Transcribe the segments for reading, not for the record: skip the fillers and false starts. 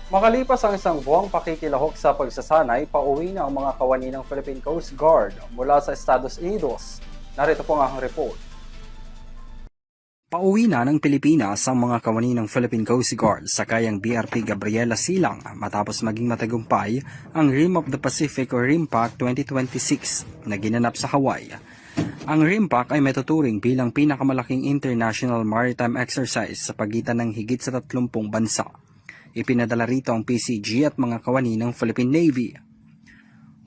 Makalipas ang isang buwang pakikilahok sa pagsasanay, pauwi na ang mga kawani ng Philippine Coast Guard mula sa Estados Unidos. Narito po ang report. Pauwi na ng Pilipinas ang mga kawani ng Philippine Coast Guard sa kayang BRP Gabriela Silang matapos maging matagumpay ang Rim of the Pacific o RIMPAC 2026 na ginanap sa Hawaii. Ang RIMPAC ay matuturing bilang pinakamalaking international maritime exercise sa pagitan ng higit sa 30 bansa. Ipinadala rito ang PCG at mga kawani ng Philippine Navy.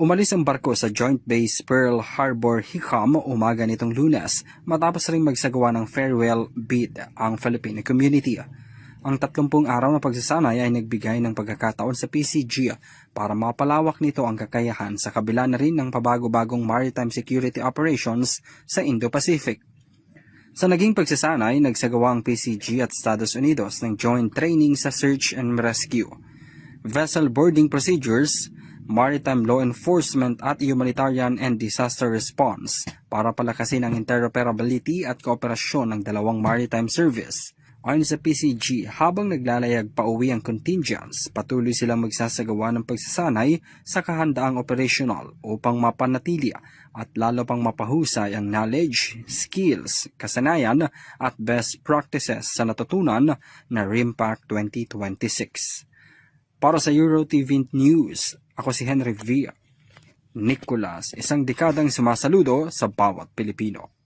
Umalis ang barko sa Joint Base Pearl Harbor, Hickam umaga nitong Lunes matapos ring magsagawa ng farewell bid ang Filipino community. Ang 30 araw na pagsasanay ay nagbigay ng pagkakataon sa PCG para mapalawak nito ang kakayahan sa kabila na rin ng pabago-bagong maritime security operations sa Indo-Pacific. Sa naging pagsasanay, nagsagawa ang PCG at Estados Unidos ng joint training sa search and rescue, vessel boarding procedures, maritime law enforcement at humanitarian and disaster response para palakasin ang interoperability at kooperasyon ng dalawang maritime service. Ayon sa PCG, habang naglalayag pauwi ang contingents, patuloy silang magsasagawa ng pagsasanay sa kahandaang operational upang mapanatili at lalo pang mapahusay ang knowledge, skills, kasanayan at best practices sa natutunan na RIMPAC 2026. Para sa EuroTV News, ako si Henry V. Nicolas, isang dekadang sumasaludo sa bawat Pilipino.